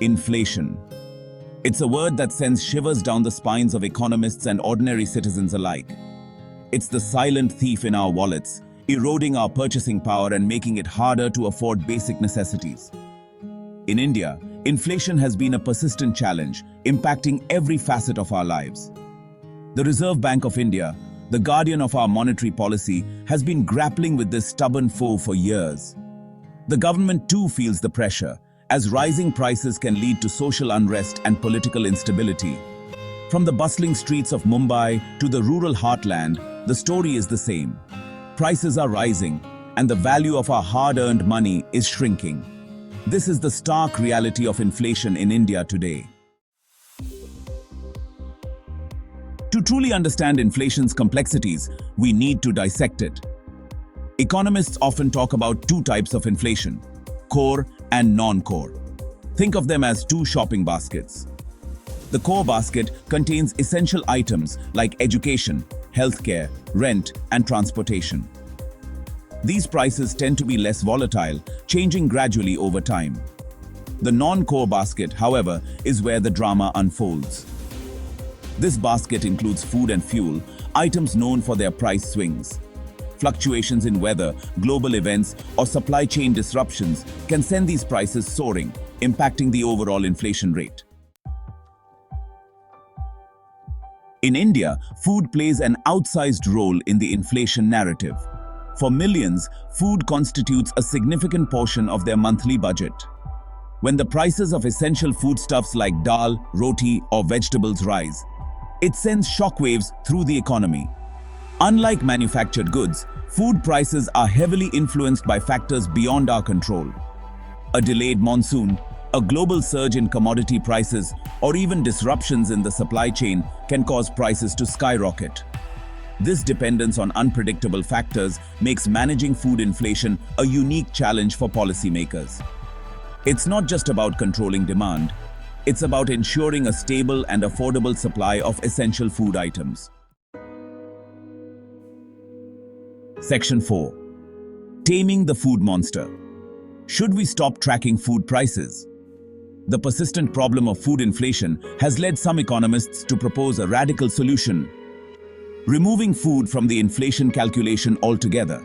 Inflation. It's a word that sends shivers down the spines of economists and ordinary citizens alike. It's the silent thief in our wallets, eroding our purchasing power and making it harder to afford basic necessities. In India, inflation has been a persistent challenge, impacting every facet of our lives. The Reserve Bank of India, the guardian of our monetary policy, has been grappling with this stubborn foe for years. The government too feels the pressure, as rising prices can lead to social unrest and political instability. From the bustling streets of Mumbai to the rural heartland, the story is the same. Prices are rising, and the value of our hard-earned money is shrinking. This is the stark reality of inflation in India today. To truly understand inflation's complexities, we need to dissect it. Economists often talk about two types of inflation: core and non-core. Think of them as two shopping baskets. The core basket contains essential items like education, healthcare, rent, and transportation. These prices tend to be less volatile, changing gradually over time. The non-core basket, however, is where the drama unfolds. This basket includes food and fuel, items known for their price swings. Fluctuations in weather, global events, or supply chain disruptions can send these prices soaring, impacting the overall inflation rate. In India, food plays an outsized role in the inflation narrative. For millions, food constitutes a significant portion of their monthly budget. When the prices of essential foodstuffs like dal, roti, or vegetables rise, it sends shockwaves through the economy. Unlike manufactured goods, food prices are heavily influenced by factors beyond our control. A delayed monsoon, a global surge in commodity prices, or even disruptions in the supply chain can cause prices to skyrocket. This dependence on unpredictable factors makes managing food inflation a unique challenge for policymakers. It's not just about controlling demand, it's about ensuring a stable and affordable supply of essential food items. Section 4. Taming the food monster. Should we stop tracking food prices? The persistent problem of food inflation has led some economists to propose a radical solution: removing food from the inflation calculation altogether.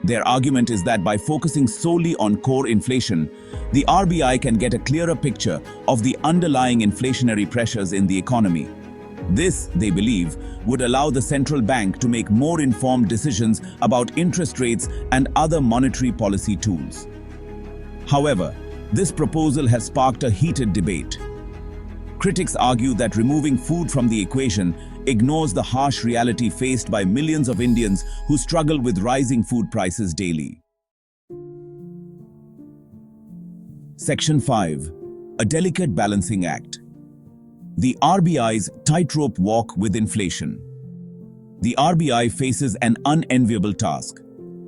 Their argument is that by focusing solely on core inflation, the RBI can get a clearer picture of the underlying inflationary pressures in the economy. This, they believe, would allow the central bank to make more informed decisions about interest rates and other monetary policy tools. However, this proposal has sparked a heated debate. Critics argue that removing food from the equation ignores the harsh reality faced by millions of Indians who struggle with rising food prices daily. Section 5. A delicate balancing act. The RBI's tightrope walk with inflation. The RBI faces an unenviable task.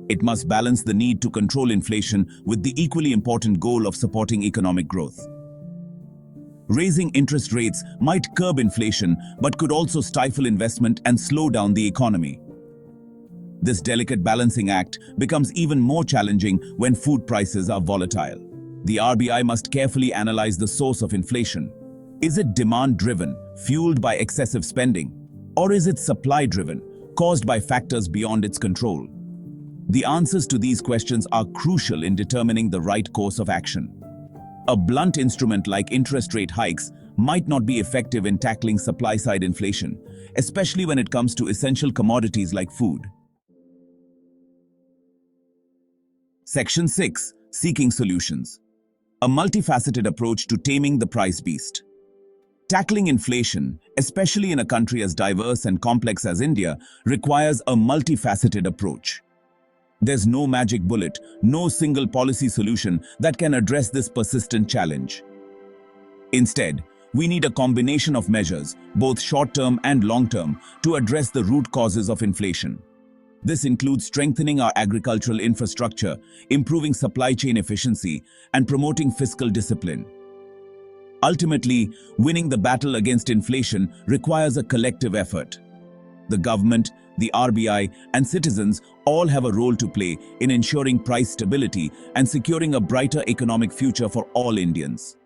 It must balance the need to control inflation with the equally important goal of supporting economic growth. Raising interest rates might curb inflation but could also stifle investment and slow down the economy. This delicate balancing act becomes even more challenging when food prices are volatile. The RBI must carefully analyze the source of inflation. Is it demand-driven, fueled by excessive spending? Or is it supply-driven, caused by factors beyond its control? The answers to these questions are crucial in determining the right course of action. A blunt instrument like interest rate hikes might not be effective in tackling supply-side inflation, especially when it comes to essential commodities like food. Section 6. Seeking solutions. A multifaceted approach to taming the price beast. Tackling inflation, especially in a country as diverse and complex as India, requires a multifaceted approach. There's no magic bullet, no single policy solution that can address this persistent challenge. Instead, we need a combination of measures, both short-term and long-term, to address the root causes of inflation. This includes strengthening our agricultural infrastructure, improving supply chain efficiency, and promoting fiscal discipline. Ultimately, winning the battle against inflation requires a collective effort. The government, the RBI, and citizens all have a role to play in ensuring price stability and securing a brighter economic future for all Indians.